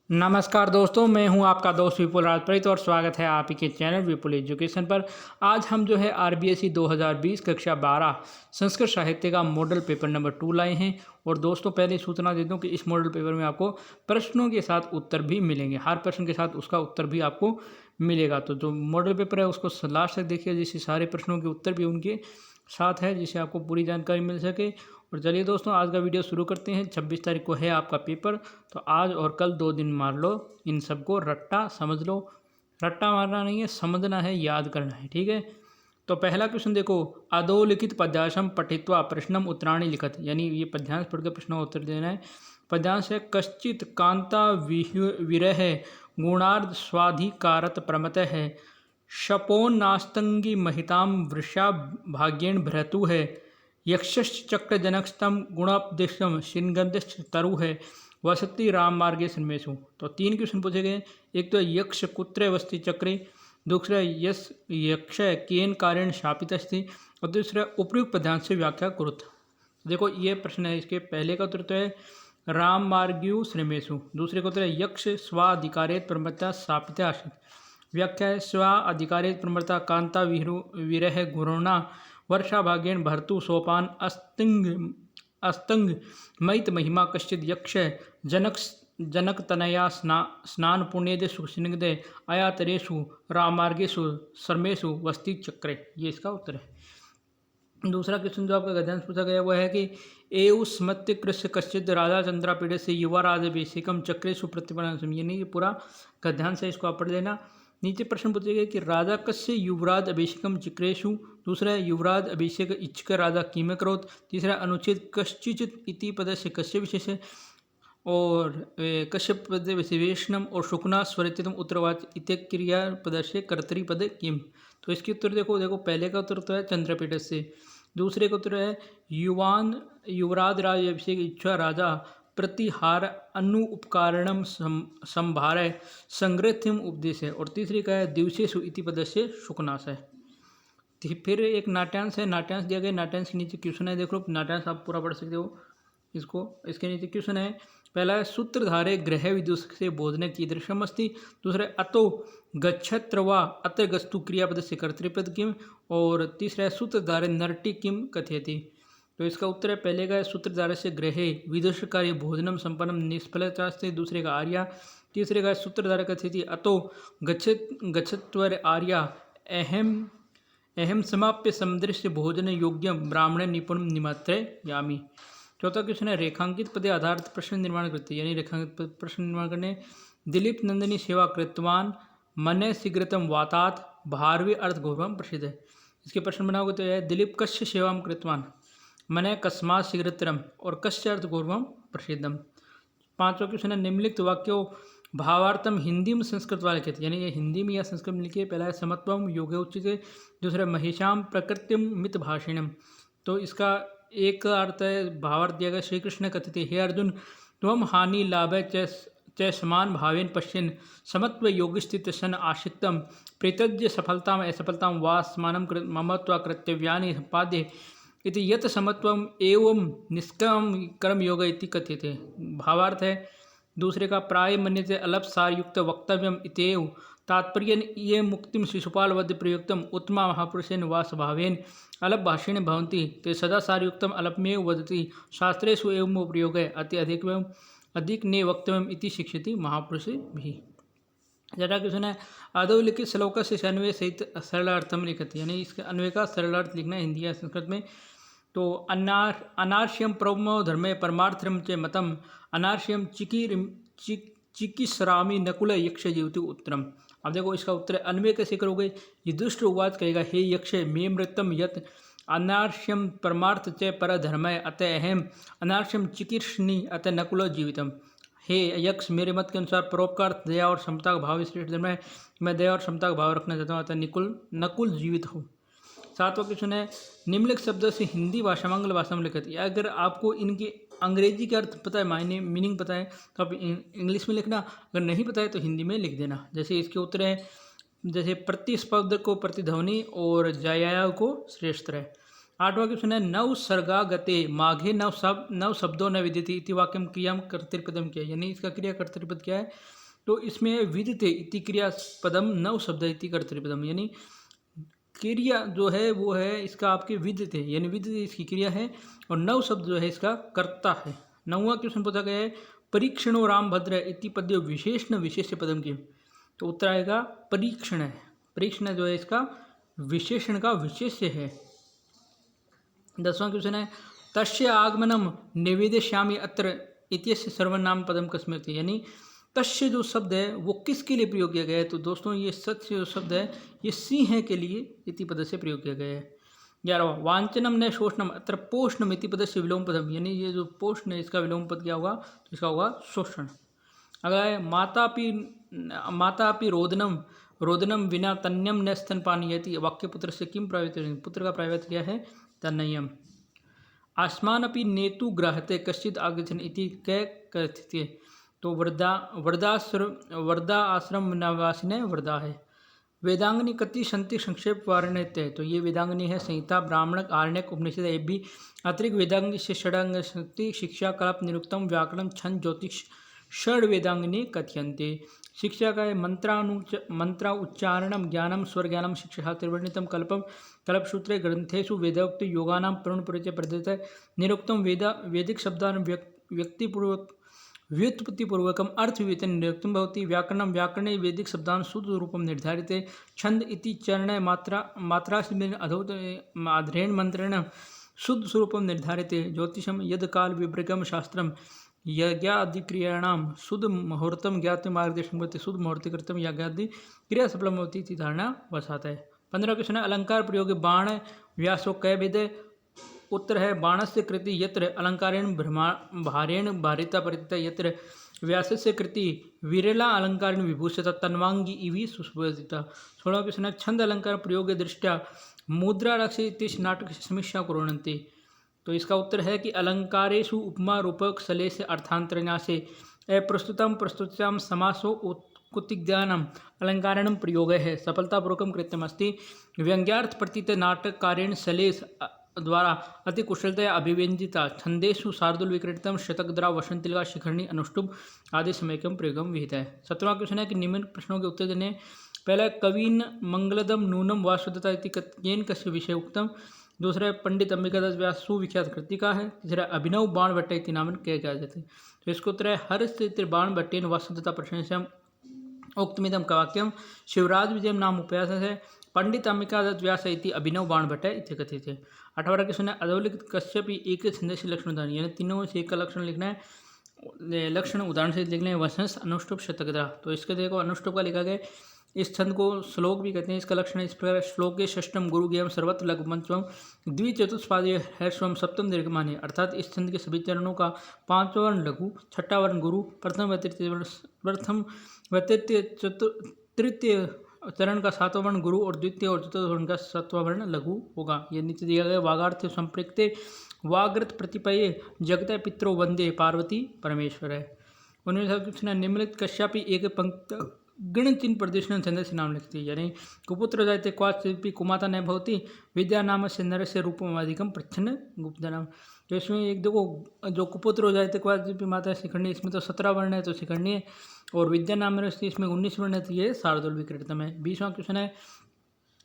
नमस्कार दोस्तों, मैं हूं आपका दोस्त विपुल राजप्रीत और स्वागत है आप ही के चैनल विपुल एजुकेशन पर। आज हम जो है आरबीएसई 2020 कक्षा 12 संस्कृत साहित्य का मॉडल पेपर नंबर 2 लाए हैं। और दोस्तों पहले सूचना दे दूं कि इस मॉडल पेपर में आपको प्रश्नों के साथ उत्तर भी मिलेंगे, हर प्रश्न के साथ उसका उत्तर भी आपको मिलेगा। तो जो मॉडल पेपर है उसको लास्ट तक देखिए, जिससे सारे प्रश्नों के उत्तर भी उनके साथ है, जिससे आपको पूरी जानकारी मिल सके। और चलिए दोस्तों, आज का वीडियो शुरू करते हैं। 26 तारीख को है आपका पेपर, तो आज और कल 2 दिन मार लो इन सबको, रट्टा समझ लो। रट्टा मारना नहीं है, समझना है, याद करना है, ठीक है। तो पहला क्वेश्चन देखो, अधोलिखित पद्यांशम पठित्वा प्रश्नम उत्तराणि लिखत, यानी ये पद्यांश पढ़ के प्रश्न उत्तर देना है। पद्यांश है, कश्चित कांता विरह गुणार्ध स्वाधिकारत प्रमत है, शपोन्नास्तंगी महिताम वृषा भाग्येण भ्रतु है, यक्षश्चक्रजनकस्तम गुणोपदिष्टम शिनगंधिश्च तरु है, वसति राम मार्गे सन्मेषु। तो 3 क्वेश्चन पूछे गए। एक तो यक्ष कुत्र वस्ति चक्रे, दूसरा यश यक्ष केन कारेण शापित अस्ति, और दूसरा उपयुक्त पद्यांश से व्याख्या कुरुत। देखो ये प्रश्न है, इसके पहले का उत्तर तो है राम मार्ग्यु श्रमेशु, दूसरे का उत्तर है यक्ष स्वाधिकारेत प्रमत्ता शापित आशित, व्याख्या है स्वाधिकारेत प्रमत्ता कांता विरह गुरुणा वर्षा भाग्येण भर्तु सोपान अस्तंग मयित महिमा कश्चित यक्ष जनक तनया स्नान पुण्यदे सुखसिंगदे आयातरेषु रामार्गेषु सर्मेषु वस्ति चक्रे। ये इसका उत्तर है। दूसरा क्वेश्चन जो आपका गद्यांश पूछा गया वो है कि एव स्मत्य कृष्ण कश्चित राजा चंद्रा पीड़े से युवा राज बेसिकम चक्रेशु प्रतिपन्न, यानी ये पूरा गद्यांश है, इसको आप पढ़ लेना। नीचे प्रश्न पूछे गए कि राजा कस्य युवराज अभिषेकम चिक्रेशु, दूसरा है युवराज अभिषेक इच्छक राजा किम करोत, तीसरा अनुच्छेद कश्चिचित इति पद से कश्य विशेष, और कश्यप पद विशेषणम और शुकना स्वरितम उत्तरवाच इत्याक्रिया पद से कर्तरी पद किम। तो इसके उत्तर देखो पहले का उत्तर तो है चंद्रपीठ से, दूसरे का उत्तर है युवराज राज अभिषेक इच्छा राजा प्रतिहार अनु उपकारणम संभार संग्रथिम उपदेश है, और तीसरी का है दिवसेषु इति पद से शुकनाश है। फिर एक नाट्यांश है, नाट्यांश दिया गया, नाट्यांश के नीचे क्वेश्चन है, देखो नाट्यांश आप पूरा पढ़ सकते हो इसको। इसके नीचे क्वेश्चन है, पहला है सूत्रधारे गृह विदुष से बोधने कीदृशम अस्ति, दूसरा अतो गच्छत्र वा अत्र गस्तु क्रियापद से कर्तृपद किम, और तीसरा है सूत्रधारे नरटी किम कथयति। तो इसका उत्तर है पहले का है सूत्रधारे से गृहे विदुष कार्य भोजनम संपन्नम निष्फलतास्ते, दूसरे का आर्या, तीसरे का सूत्रधारे कथयति अतो गच्छत्वर आर्या अहम समाप्य समदृश्य भोजन योग्यम ब्राह्मण निपुण निमात्रे यामी। चौथा क्वेश्चन है, रेखांकित पदे आधारित प्रश्न निर्माण करते, यानी रेखांकित प्रश्न निर्माण करने। दिलीप नंदिनी सेवा कृतवान मने शीघ्रतम वातात भारवी अर्थ गौरवम प्रसिद्ध है। इसके प्रश्न बनाओगे तो यह दिलीप कश्य सेवाम कृतवान मने कस्मात् शीघ्रतरम और कश्य अर्थ गौरवम प्रसिद्धम। पांचवा क्वेश्चन है, निम्नलिखित वाक्यों भावार्थम हिंदी में संस्कृत वाले कहते, यानी ये हिंदी में या संस्कृत में लिखिए। पहला है समत्वम योगे उच्यते, दूसरा महिषाम प्रकृतिम मित भाषिणम। तो इसका एक अर्थ है, भावार्थ दिया गया, श्री कृष्ण कथते हे अर्जुन त्वम हानि लाभ च समान भावेन पश्यन् समत्व योगस्थित सन आशिक्तम प्रेतज्य सफलताम असफलताम वा समानम मम त्वा कर्तव्यानि सम्पाद्य इति यत समत्वम एवं निष्काम कर्म योग इति कथ्यते। भावार्थ है, दूसरे का प्राय मन्यते अलप सारयुक्त वक्तव्यम इत्येव तात्पर्यन ये मुक्तिम शिशुपाल वद्य प्रयुक्तम उत्तमा महापुरुषेण वा स्वभावेन अलप भाषेण भवन्ति ते सदा सारयुक्तम अलपमेव वदति शास्त्रेषु एवं प्रयोग अति अधिक ने वक्तव्यम इति शिक्षति महापुरुषे भी। जरा क्वेश्चन है, अधोलिखित श्लोक से अन्वय सहित सरलार्थम लिखते, यानी इसके अन्वय का सरलार्थ लिखना है हिंदी या संस्कृत में। तो अनार्ष्यम प्रमो धर्मे परमार्थम च मतम अनार्ष्यम चिकिस्रामी नकुल यक्ष जीवति उत्तरम। अब देखो इसका उत्तर अन्वय कैसे करोगे, युधिष्ठिर उवाच कहेगा हे यक्ष मे मृतम यत अनार्ष्यम परमार्थ च पर धर्मय अतः अहम अनार्ष्यम चिकीर्षणी अतः नकुल जीवितम। हे यक्ष मेरे मत के अनुसार परोपकार दया और क्षमता का भाव श्रेष्ठ धर्म है, मैं दया और क्षमता का भाव रखना चाहता हूँ, अतः नकुल जीवित हो। सातवां क्वेश्चन है, निम्नलिखित शब्दों से हिंदी भाषा में आंग्ल भाषा में लिखत, या अगर आपको इनके अंग्रेजी का अर्थ पता है, मायने मीनिंग पता है, तो आप इंग्लिश में लिखना, अगर नहीं पता है तो हिंदी में लिख देना। जैसे इसके उत्तर है, जैसे प्रतिस्पर्ध को प्रतिध्वनि और जया को श्रेष्ठ है। 8वां क्वेश्चन है नव सर्गा गते माघे नव शब्दों न विदिति इति वाक्यम क्रियाम कर्तृपदम क्या है, यानी इसका क्रिया कर्तृपद क्या है। तो इसमें विदिते इति क्रियापदम नव शब्द इति कर्तृपदम, यानी क्रिया जो है वो है इसका आपके विदिते, यानी विदिते इसकी क्रिया है और नव शब्द जो है इसका कर्ता है। 9वां क्वेश्चन पूछा गया है परीक्षणो रामभद्र इति पद्य विशेषण विशेष्य पदम की, तो उत्तर आएगा परीक्षण है। परीक्षण जो है इसका विशेषण का विशेष्य है। 10वां क्वेश्चन है तस्य आगमनम निवेदयामि अत्र इत्यस्य सर्वनाम पदम कस्मैति, यानी तस्य जो शब्द है वो किसके लिए प्रयोग किया गया है। तो दोस्तों ये सत्य जो शब्द है ये सिंह के लिए इति पद से प्रयोग किया गया है। 11वां वांचनम न शोषणम अत्र पोषणम इति पद से विलोम पदम, यानी ये जो पोषण है इसका विलोम पद क्या होगा, तो इसका होगा शोषण। अगला है मातापि रोदनम विना तन्यम न स्तनपानीयति वाक्य पुत्र से किम प्रायते, पुत्र का प्रायवत क्या है, तन्नयम। आस्मानपि नेतु ग्राहते कश्चित आगच्छन् इति कै कथिते, तो वर्धा आश्रम निवासिने वर्धा है। वेदांगनी कति संति संक्षेप वारणित है, तो ये वेदांगनी है संहिता ब्राह्मणक आरण्यक उपनिषद ये भी अतिरिक्त वेदांगनी से षडांग शक्ति शिक्षा कल्प निरुक्तम व्याकरण छंद ज्योतिष षड वेदांगनी कथ्यन्ते। शिक्षा का है मंत्रा उच्चारणम ज्ञानम स्वर ज्ञानम शिक्षा त्रिवर्णितम कल्पम कल्पसूत्रे ग्रंथेषु वेदोक्त योगानाम पूर्ण परिचय प्रदत्त निरुक्तम वैदिक शब्दान व्यक्तिपूर्वक व्युत्पत्तिपूर्वकम अर्थविवेचन निरुक्तम भवति। व्याकरणम व्याकरणे वैदिक शब्दान शुद्ध रूपम निर्धारिते। छंद इति चरण मात्राश्रमेण अध्रेण मंत्रेण शुद्ध स्वरूपम निर्धारिते। ज्योतिषम यद काल विभ्रगम शास्त्रम यज्ञादिक्रियाणां शुद्ध मुहूर्तम ज्ञात मार्गदर्शन करते शुद्ध मुहूर्त कृतम यज्ञादि क्रिया सफलम होती थी धारणा वसाता है। 15 क्वेश्चन है अलंकार प्रयोग बाण व्यासो कै विद, उत्तर है बाणस्य कृति यत्र अलंकारेण भारेण भारिता परिता यत्र व्यासस्य कृति विरला अलंकारेण विभूषिता तन्वांगी इवि सुशोभिता। 16 क्वेश्चन है छंद अलंकार प्रयोग दृष्टया मुद्रा रक्षे इति नाटक समीक्षा कुर्वन्ति, तो इसका उत्तर है कि अलंकारेषु उपमा रूपक सलेश अर्थांतरन्यासे अप्रस्तुतम प्रस्तुत्याम समासो उत्कुतिज्ञानम अलंकारणम प्रयोग है सफलतापूर्वकम कृतमस्ति। व्यंग्यार्थ प्रतीत नाटककारेण सलेश द्वारा अति कुशलतया अभिव्यंजिता छंदेषु शार्दुल विक्रीडितम शतकद्रा वसंतिका शिखरणी अनुष्टुप आदि समयकम प्रयोगम विहित है। 17वां क्वेश्चन है कि निम्न प्रश्नों के उत्तर देने। पहला कवीन मंगलदम नूनम वासुदता इति येन कस्य विषय उक्तम। दूसरा है पंडित अंबिकादास व्यास सुविख्यात कृतिका है। तीसरा अभिनव बाण भट्ट इति नामन क्या कहा जाते हैं, तो इसको उत्तर है हर्षचित्र बाण भट्टेन वासुदता प्रशंस्यम उक्तमिदम वाक्यम शिवराज विजय नाम उपयास है पंडित अंबिकादास व्यास इति अभिनव बाण भट्ट इति कथित है। 18वां क्वेश्चन है अधोलिखित कश्यप एक छंदस लक्षण उदाहरण, यानी तीनों से एक का लक्षण लिखना है, लक्षण उदाहरण से लिखना है। वंशंस अनुष्टुप शतकदा, तो इसके देखो अनुष्टुप का लिखा गया। इस छंद को श्लोक भी कहते हैं। इसका लक्षण इस प्रकार श्लोक के षष्टम गुरु ज्ञम सर्वत्र लघु पंचम द्विचतुष्पादीय हर्षवम सप्तम दीर्घमान्य, अर्थात इस छंद के सभी चरणों का पांचवा वर्ण लघु, छठा वर्ण गुरु, प्रथम व तृतीय चरण का सातवां वर्ण गुरु और द्वितीय और चतुर्थ वर्ण का सातवां वर्ण लघु होगा। ये नीचे दिया गया वागार्थ संपृक्ते वाग्रत प्रतिपये जगत पित्रो वंदे पार्वती परमेश्वर है। 19वां क्वेश्चन निम्नलिखित कश्यपि एक पंक्ति गण चिन्ह प्रदर्शन छंद से नाम लिखती है, यानी कुपुत्र जायते क्वाचिपि कुमाता न भवति विद्या नाम से नर से रूपमाधिकम प्रच्छन्न गुप्त नाम। तो इसमें एक देखो जो कुपुत्र हो जाते क्वाचिपि माता शिखंडी, इसमें तो 17 वर्ण है तो शिखंडी है, और विद्या नाम इसमें 19 वर्ण है तो ये शार्दुल विक्रीडितम है। 20वां क्वेश्चन है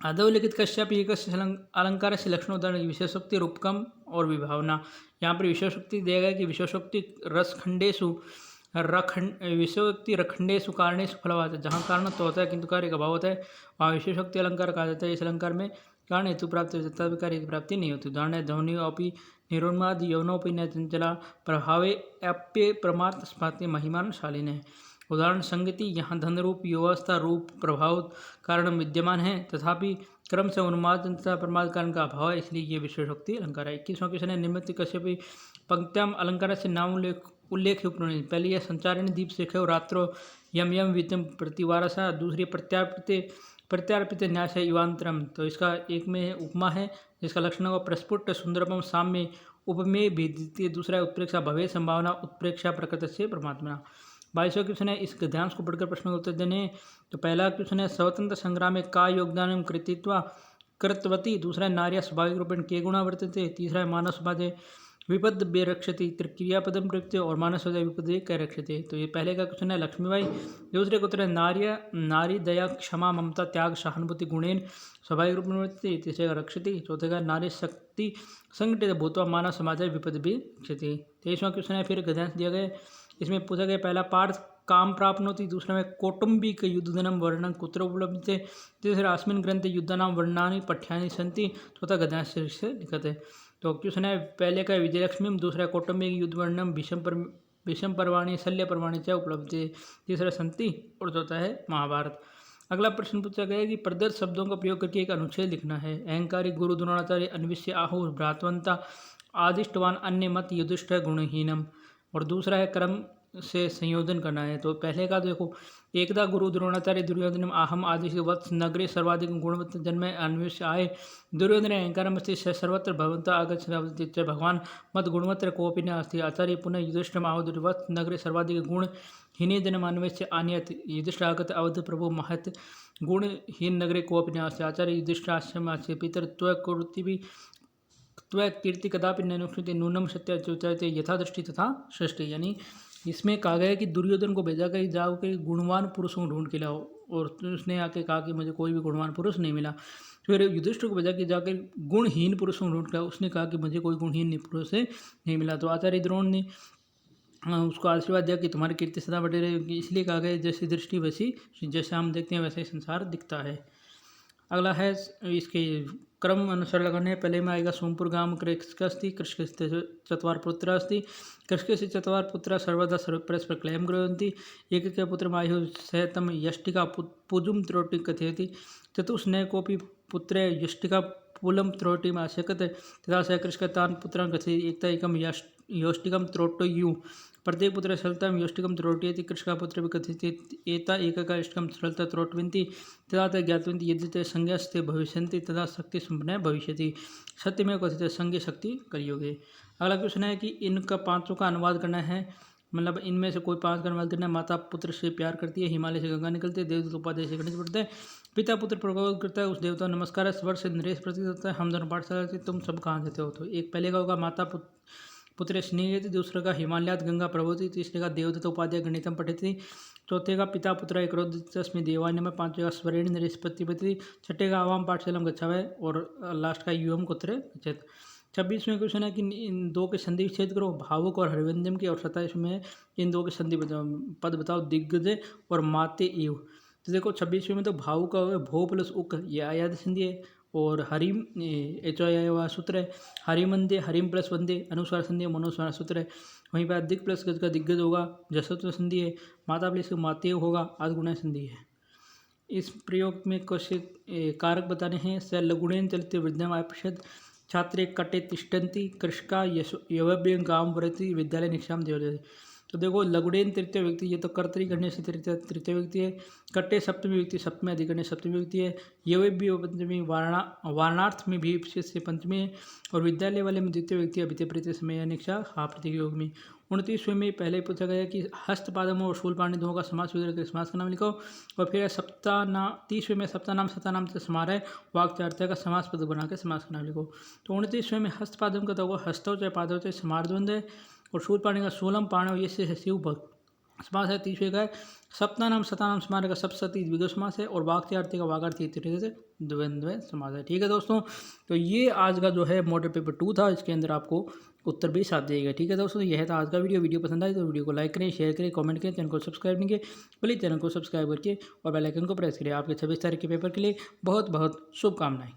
अधोलिखित कश्यपि एक अलंकार से लक्षणोदाहरण विशेषोक्ति रूपकम और विभावना। यहाँ पर विशेषोक्ति दिया गया कि विशेषोक्ति रसखंडेशु विषयोक्ति रखंडेशु कारणेशु फलवाद, जहाँ कारण तो होता है किंतु कार्य का अभाव होता है वहाँ विशेषोक्ति अलंकार कहा जाता है। इस अलंकार में कारण हेतु प्राप्त हो जाता है, कार्य की प्राप्ति नहीं होती। उदाहरण है ध्वनि अपि निरोन्माद यौनोपि न चंचला प्रभावे अप्य परमार्थ स्पात्य महिमान शालीन है। उदाहरण संगति, यहाँ धन रूप व्यवस्था रूप प्रभाव कारण विद्यमान है तथापि क्रम से उन्माद तथा प्रमाद कारण का अभाव है, इसलिए ये विशेषोक्ति अलंकार है। 21वां क्वेश्चन है निम्नलिखित कश्यपि पंक्त्याम अलंकार से नाम उल्लेख उपनयन। पहली है संचारिणी दीप शेख रात्रो यम यम वितम प्रतिवारसा, दूसरी प्रत्यार्पित न्यास है युवांतरम, तो इसका एक में उपमा है जिसका लक्षण होगा प्रस्फुट सुंदरपम साम्य उपमेय भेदित, दूसरा है उत्प्रेक्षा भवे संभावना उत्प्रेक्षा प्रकृति से परमात्मा। 22वां क्वेश्चन है इस गद्यांश को पढ़कर प्रश्न का उत्तर देने। तो पहला क्वेश्चन है स्वतंत्र संग्राम में का योगदान कृतित्वा कृतवती, दूसरा है नार्या स्वाभाविक रूपेण के गुणा वर्तते, तीसरा है मानव समाजे विपद बे रक्षति, क्रियापदम प्रयुक्त और मानव समाजे विपद कै रक्षते। तो ये पहले का क्वेश्चन है लक्ष्मीबाई। दूसरे का उत्तर है नार्य नारी दया क्षमा ममता त्याग सहानुभूति गुणेन स्वाभाविक रूप में वर्तते, तीसरे का रक्षति। चौथे का नारी शक्ति संगठित भूतवा मानव समाज विपद भी रक्षति। 23वां क्वेश्चन है फिर गद्यांश दिया गया, इसमें पूछा गया पहला पार्थ काम प्राप्त होती, दूसरा में कौटुंबिक युद्धनम वर्णन कुत्र उपलब्धते, तीसरा अस्मिन् ग्रंथे युद्धानां वर्णनानि पठ्यानि सन्ति, चौथा गद्यांश से लिखते। तो क्वेश्चन है पहले का विजयलक्ष्मी, दूसरा कौटुंबिक युद्ध वर्णनम भीषम पर्वाणि शल्य पर्वाणि च उपलब्धे, तीसरा संति और चौथा है महाभारत। अगला प्रश्न पूछा गया कि प्रदत्त शब्दों का प्रयोग करके एक अनुच्छेद लिखना है। अहंकारी गुरु द्रोणाचार्य अन्विष्य आहु भ्रातवंता आदिष्टवान अन्य मत युधिष्ठ गुणहीनम, और दूसरा है क्रम से संयोजन करना है। तो पहले का देखो, एकदा गुरु द्रोणाचार्य दुर्योधन आहम आदि वत्स नगरे सर्वाधिक गुणवत्त जन्म अन्वेष आए, दुर्योधन अहंकार मस्ति सर्वत्र भवंत आगच्छ भगवान मत गुणवत्र कोपि न अस्ति, आचार्य पुनः युधिष्ठिरम आहुः वत्स नगरे सर्वाधिक गुण हीने जन्म अन्वेष आनियत, युधिष्ठिर आगत अवध प्रभु महत गुणहीन नगरे कोपि न अस्ति, आचार्य युधिष्ठिर आश्रम आस्य पितर त्वकुर्ति भी त्व कीर्ति कदापि ननुष्ठिते नूनम सत्य चौचायते यथा दृष्टि तथा सृष्टि। यानी इसमें कहा गया है कि दुर्योधन को भेजा कर जाओ के गुणवान पुरुषों को ढूंढ के लाओ, और उसने आके कहा कि मुझे कोई भी गुणवान पुरुष नहीं मिला। फिर युधिष्ठिर को भेजा कि जाकर गुणहीन पुरुषों को ढूंढ के लाओ, उसने कहा कि मुझे कोई गुणहीन पुरुष से नहीं मिला। तो आचार्य द्रोण ने उसको आशीर्वाद दिया कि तुम्हारी कीर्ति सदा बढ़े रहेगी, इसलिए कहा गया जैसी दृष्टि वैसी, जैसे हम देखते हैं वैसे ही संसार दिखता है। अगला है इसके क्रम अनुसार लगाने, पहले में आएगा सोमपुर गांव कृष्कस्ति कृष्कस्य चत्वार पुत्र अस्ति, कृष्कस्य चत्वार पुत्र सर्वदा परस्पर क्लयं कुर्वन्ति, एकैक पुत्रमायुः सहतम यष्टिका पूजुं त्रोटि कथयति, चतुष्नय कोऽपि पुत्रे यष्टिका पूलं त्रोटिम् आशकत, तथा स कृष्कतान् पुत्रान् कथयति, एकता एकं यष्टिकं त्रोटयु, प्रत्येक पुत्र सरलतां यष्टिकं त्रोटयति, कृष्कापुत्र भी कथयति, एता एकका यष्टिकं सरलता त्रोटयन्ति, तदा ते ज्ञातवन्ति यदि ते संज्ञास्ते भविष्यन्ति तदा शक्ति संपन्न भविष्यति, सत्यमेव कथयते संज्ञ शक्ति कलियुगे। अगला क्वेश्चन है कि इनका पांचों का अनुवाद करना है, मतलब इनमें से कोई पांच का अनुवाद करना है। माता पुत्र से प्यार करती है, हिमालय से गंगा निकलती है, देवदूत उपाध्याय से गणेश पढ़ते हैं, पिता पुत्र प्रबोध करता है, उस देवता नमस्कार है, स्वर से नरेश प्रतीत होता है, हम दोनों पाठशाला से तुम सब कहाँ देते हो। तो एक पहले का होगा माता पुत्र स्नेहयति, दूसरे का हिमालयात गंगा प्रभवती, तीसरे का देवदत्त उपाध्याय गणितम पठति, चौथे का पिता पुत्र एक रोदस्मी देवान्यम, पांचवे का स्वरेण नरेश प्रतिपति, छठे का आवाम पाठशाला गच्छावे, और लास्ट का युवम कुत्र गच्छेत। 26वें क्वेश्चन है कि इन दो के संधि विच्छेद करो, भावुक और हरिवंद्यम की, और 27वें इन दो के संधि पद बताओ, दिग्गज और माते इव। तो देखो 26वें में तो भावुक का भो प्लस उक, ये आयाद संधि है, और हरिम एच सूत्र है, हरिमंदे हरिम प्लस वंदे अनुस्वार संधि है, मनोस्वार सूत्र है। वहीं पर दिग्ग प्लस गज का दिग्गज होगा, जसत्व संधि है, माता प्लस माते होगा, आद गुणा संधि है। इस प्रयोग में कुछ कारक बताने हैं। स लघुणेन चलते वृद्धम आयपश्यत, छात्रे कटे तिष्ठन्ति, कृषका यवभ्य गांव व्रति विद्यालय निक्षाम देव। तो देखो लघुड़ेन तृतीय व्यक्ति, ये तो कर्तरी करने से तृतीय व्यक्ति है, कट्टे सप्तमी व्यक्ति, सप्तमी अधिकरण्य सप्तमी व्यक्ति है, ये भी पंचमी, वारणार्थ में भी से पंचमी है, और विद्यालय वाले में द्वितीय व्यक्ति अभित्य प्रत्यय समय निक्षा हा प्रतीक योग में। 29वें में पहले पूछा गया कि हस्तपादम और शूलपाणी दोनों का समास विग्रह समास का नाम लिखो, और फिर 30वें में सप्तानाम सतानाम से समारह वाक्चार्थ का समास पद बना के समास का नाम लिखो। तो 29वें में हस्तपादम का तो हस्तव चाहे पादव चाहे समार्द्वंद है, और शूलपाणी का सोलम पाणव ये से शिव भक्त समास है। 30वें का है सप्तानाम सतानाम समार का सप्तती द्विगु समास है, और वाक्यार्थी का वागार्थी तरीके से द्वंद्व समास है। ठीक है दोस्तों, तो ये आज का जो है मॉडल पेपर 2 था, इसके अंदर आपको उत्तर भी साथ देगा। ठीक है दोस्तों, यह था आज का वीडियो पसंद आए तो वीडियो को लाइक करें, शेयर करें, कमेंट करें, चैनल को सब्सक्राइब नहीं किए प्लीज़ चैनल को सब्सक्राइब करके और बेल आइकन को प्रेस करें। आपके 26 तारीख के पेपर के लिए बहुत बहुत शुभकामनाएं।